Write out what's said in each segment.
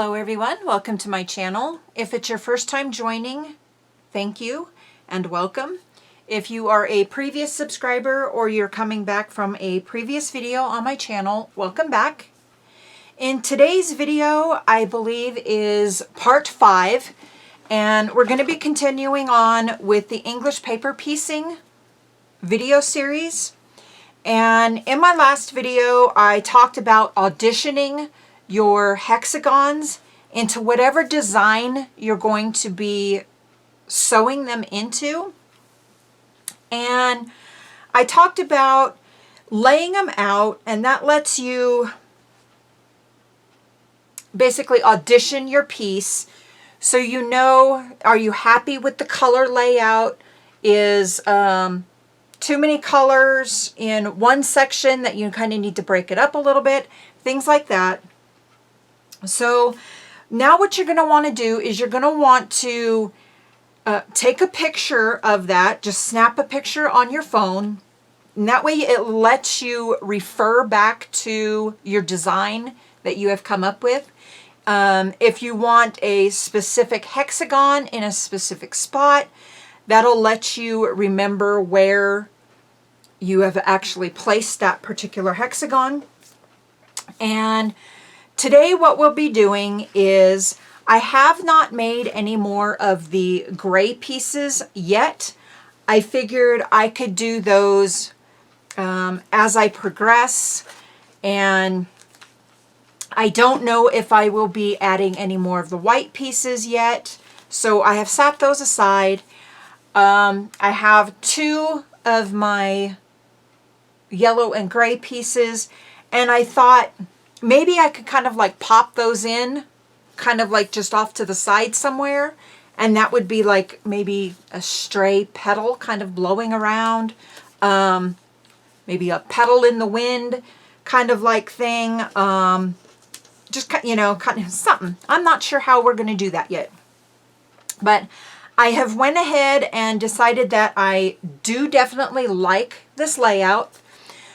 Hello everyone, welcome to my channel. If it's your first time joining, thank you and welcome. If you are a previous subscriber or you're coming back from a previous video on my channel, welcome back. In today's video, I believe is part 5, and we're going to be continuing on with the English paper piecing video series. And in my last video, I talked about auditioning your hexagons into whatever design you're going to be sewing them into. And I talked about laying them out, and that lets you basically audition your piece so you know, are you happy with the color layout? Is too many colors in one section that you kind of need to break it up a little bit? Things like that. So now what you're going to want to do is you're going to want to take a picture of that. Just snap a picture on your phone. And that way it lets you refer back to your design that you have come up with. If you want a specific hexagon in a specific spot, that'll let you remember where you have actually placed that particular hexagon. And today what we'll be doing is, I have not made any more of the gray pieces yet. I figured I could do those as I progress, and I don't know if I will be adding any more of the white pieces yet, so I have set those aside. I have 2 of my yellow and gray pieces, and I thought maybe I could kind of like pop those in, kind of like just off to the side somewhere, and that would be like maybe a stray petal kind of blowing around, maybe a petal in the wind kind of like thing, just, you know, kind of something. I'm not sure how we're going to do that yet, but I have went ahead and decided that I do definitely like this layout.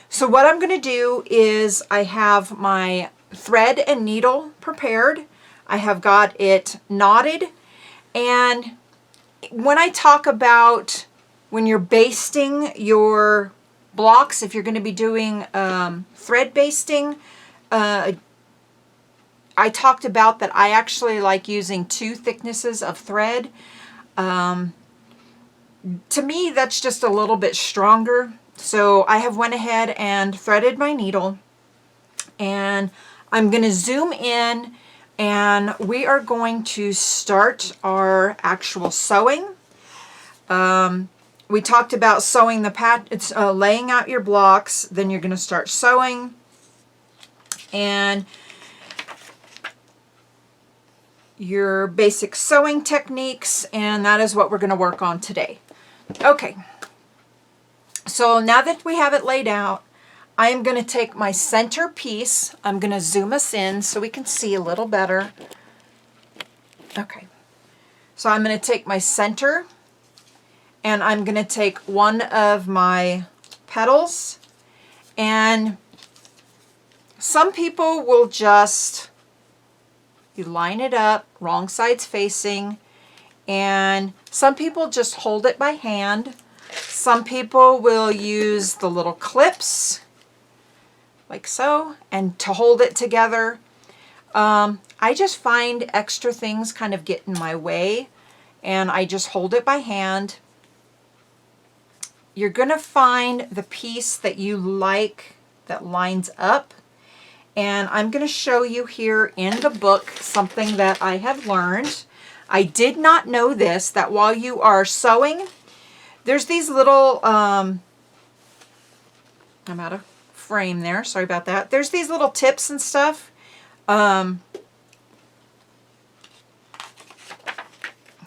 So what I'm going to do is I have my thread and needle prepared. I have got it knotted. And when I talk about when you're basting your blocks, if you're going to be doing thread basting, I talked about that I actually like using 2 thicknesses of thread. To me, that's just a little bit stronger. So I have went ahead and threaded my needle, and I'm going to zoom in, and we are going to start our actual sewing. We talked about sewing the it's laying out your blocks, then you're going to start sewing, and your basic sewing techniques, and that is what we're going to work on today. Okay. So now that we have it laid out, I am going to take my center piece. I'm going to zoom us in so we can see a little better. Okay. So I'm going to take my center, and I'm going to take one of my petals, and some people will just, you line it up, wrong sides facing, and some people just hold it by hand. Some people will use the little clips, like so, and to hold it together. I just find extra things kind of get in my way, and I just hold it by hand. You're going to find the piece that you like that lines up, and I'm going to show you here in the book something that I have learned. I did not know this, that while you are sewing, there's these little, I'm out of frame there, sorry about that. There's these little tips and stuff.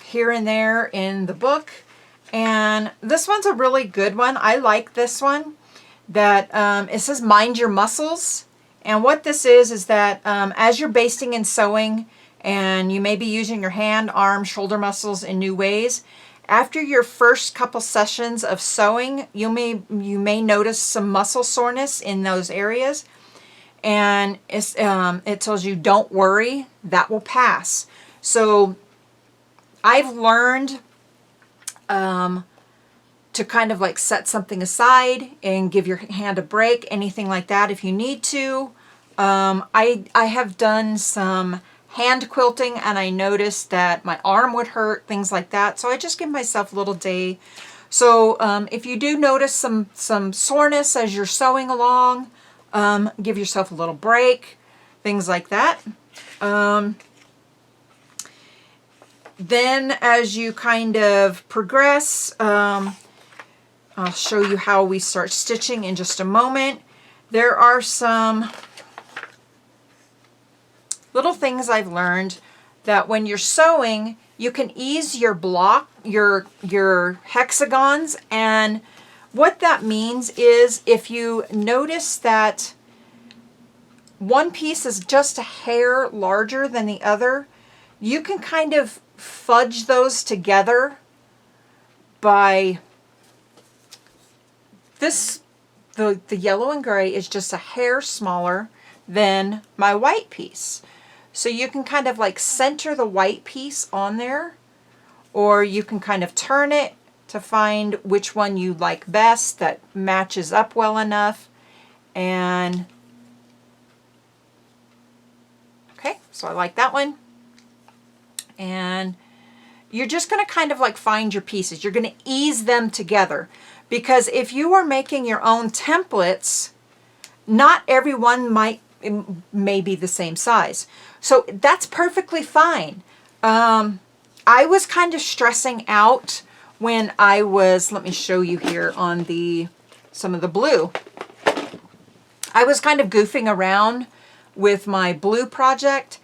Here and there in the book. And this one's a really good one. I like this one. That it says mind your muscles. And what this is that as you're basting and sewing, and you may be using your hand, arm, shoulder muscles in new ways, after your first couple sessions of sewing, you may notice some muscle soreness in those areas. and it tells you don't worry, that will pass. So I've learned to kind of like set something aside and give your hand a break, anything like that if you need to. I have done some hand quilting and I noticed that my arm would hurt, things like that. So I just give myself a little day. So if you do notice some soreness as you're sewing along, give yourself a little break, things like that. Then as you kind of progress, I'll show you how we start stitching in just a moment. There are some little things I've learned that when you're sewing, you can ease your block, your hexagons, and what that means is if you notice that one piece is just a hair larger than the other, you can kind of fudge those together by this. The yellow and gray is just a hair smaller than my white piece. So you can kind of like center the white piece on there, or you can kind of turn it to find which one you like best that matches up well enough. And okay, so I like that one. And you're just going to kind of like find your pieces. You're going to ease them together, because if you are making your own templates, not everyone may be the same size. So that's perfectly fine. I was kind of stressing out when I was, let me show you here on some of the blue. I was kind of goofing around with my blue project,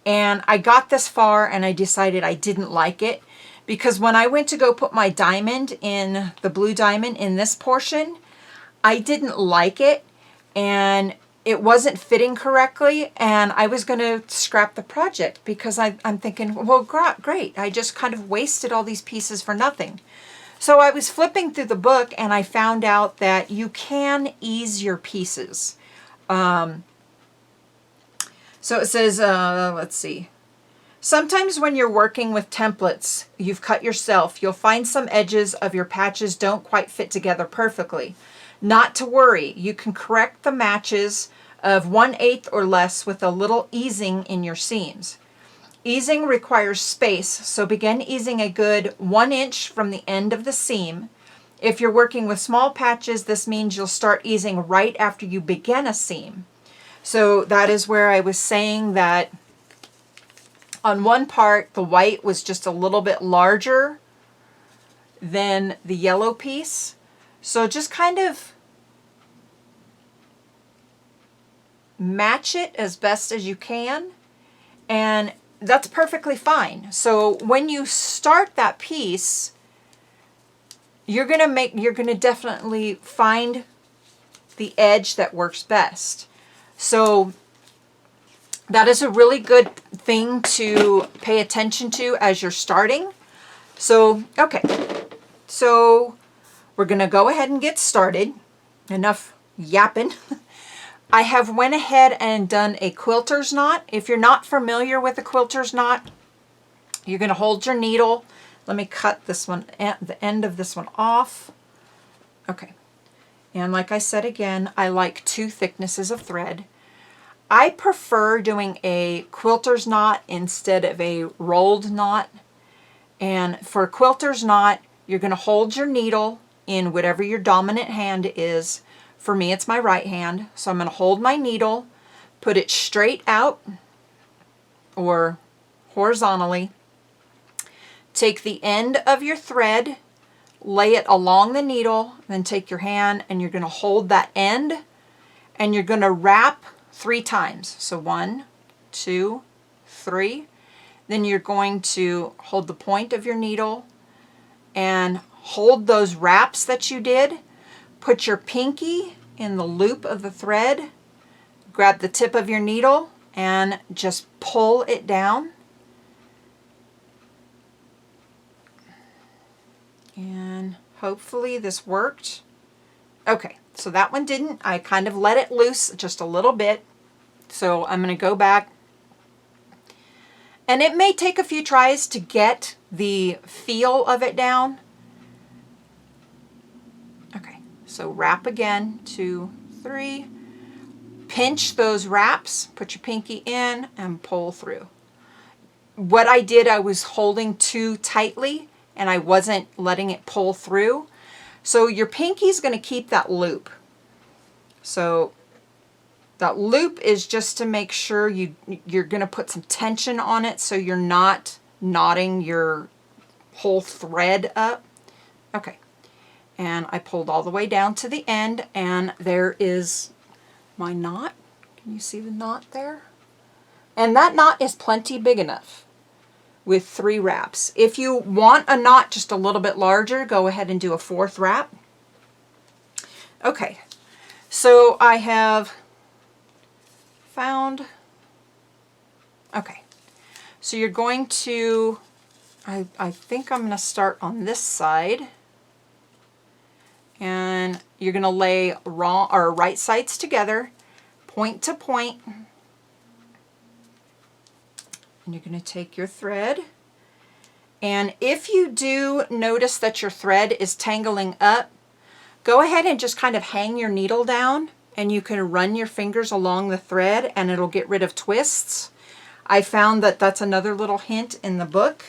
and I got this far and I decided I didn't like it, because when I went to go put my diamond in, the blue diamond in this portion, I didn't like it and it wasn't fitting correctly, and I was going to scrap the project because I'm thinking, well, great, I just kind of wasted all these pieces for nothing. So I was flipping through the book and I found out that you can ease your pieces. So it says, let's see. Sometimes when you're working with templates you've cut yourself, you'll find some edges of your patches don't quite fit together perfectly. Not to worry, you can correct the matches of 1/8 or less with a little easing in your seams. Easing requires space, so begin easing a good 1 inch from the end of the seam. If you're working with small patches, this means you'll start easing right after you begin a seam. So that is where I was saying that on one part the white was just a little bit larger than the yellow piece. So just kind of match it as best as you can, and that's perfectly fine. So when you start that piece, you're gonna definitely find the edge that works best. So that is a really good thing to pay attention to as you're starting. So okay, so we're gonna go ahead and get started. Enough yapping. I have went ahead and done a quilter's knot. If you're not familiar with a quilter's knot, you're going to hold your needle. Let me cut this one, the end of this one off. Okay. And like I said again, I like 2 thicknesses of thread. I prefer doing a quilter's knot instead of a rolled knot. And for a quilter's knot, you're going to hold your needle in whatever your dominant hand is. For me, it's my right hand. So I'm going to hold my needle, put it straight out or horizontally. Take the end of your thread, lay it along the needle, then take your hand and you're going to hold that end and you're going to wrap 3 times. So 1, 2, 3. Then you're going to hold the point of your needle and hold those wraps that you did. Put your pinky in the loop of the thread, grab the tip of your needle and just pull it down. And hopefully this worked. Okay, so that one didn't. I kind of let it loose just a little bit. So I'm going to go back, and it may take a few tries to get the feel of it down. Okay, so wrap again, 2, 3. Pinch those wraps, put your pinky in and pull through. What I did, I was holding too tightly and I wasn't letting it pull through. So your pinky's going to keep that loop. So that loop is just to make sure you're going to put some tension on it so you're not knotting your whole thread up. Okay, and I pulled all the way down to the end, and there is my knot. Can you see the knot there? And that knot is plenty big enough with 3 wraps. If you want a knot just a little bit larger, go ahead and do a 4th wrap. Okay, so I have found, okay, so you're going to, I think I'm going to start on this side, and you're going to lay wrong or right sides together, point to point, and you're going to take your thread, and if you do notice that your thread is tangling up, go ahead and just kind of hang your needle down, and you can run your fingers along the thread and it'll get rid of twists. I found that that's another little hint in the book.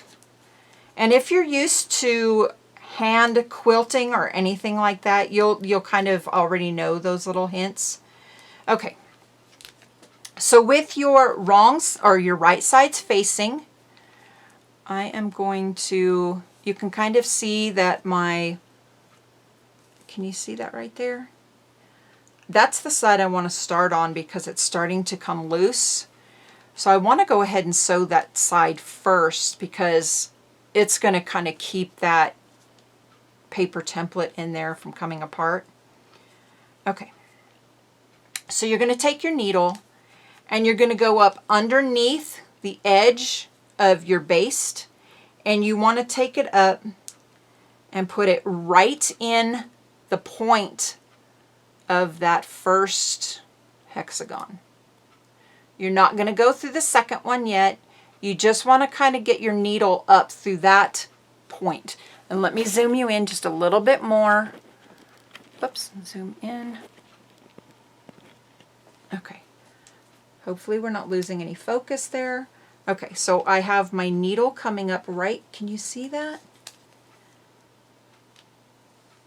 And if you're used to hand quilting or anything like that, you'll kind of already know those little hints. Okay, so with your wrongs or your right sides facing, I am going to, you can kind of see that can you see that right there? That's the side I want to start on because it's starting to come loose. So I want to go ahead and sew that side first because it's going to kind of keep that paper template in there from coming apart. Okay, so you're going to take your needle and you're going to go up underneath the edge of your baste, and you want to take it up and put it right in the point of that first hexagon. You're not going to go through the second one yet. You just want to kind of get your needle up through that point. And let me zoom you in just a little bit more. Oops, zoom in. Okay. Hopefully we're not losing any focus there. Okay, so I have my needle coming up right. Can you see that?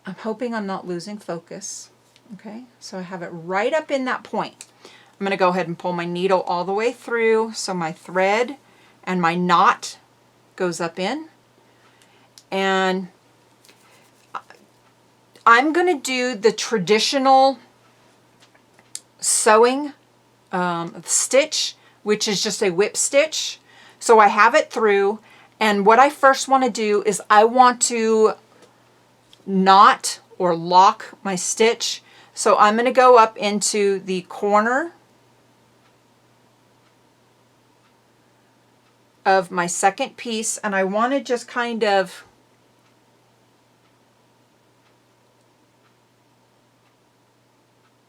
I'm hoping I'm not losing focus. Okay, so I have it right up in that point. I'm going to go ahead and pull my needle all the way through so my thread and my knot goes up in. And I'm going to do the traditional sewing stitch, which is just a whip stitch. So I have it through, and what I first want to do is I want to knot or lock my stitch. So I'm going to go up into the corner of my second piece, and I want to just kind of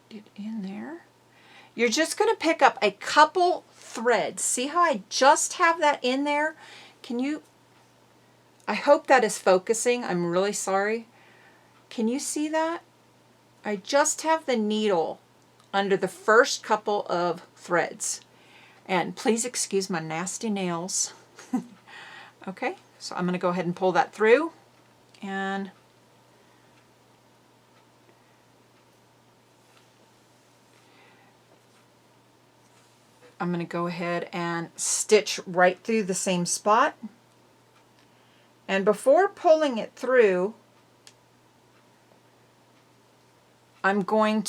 get in there. You're just going to pick up a couple threads. See how I just have that in there? Can you, I hope that is focusing. I'm really sorry. Can you see that? I just have the needle under the first couple of threads. And please excuse my nasty nails. Okay, so I'm going to go ahead and pull that through, and I'm going to go ahead and stitch right through the same spot. And before pulling it through, I'm going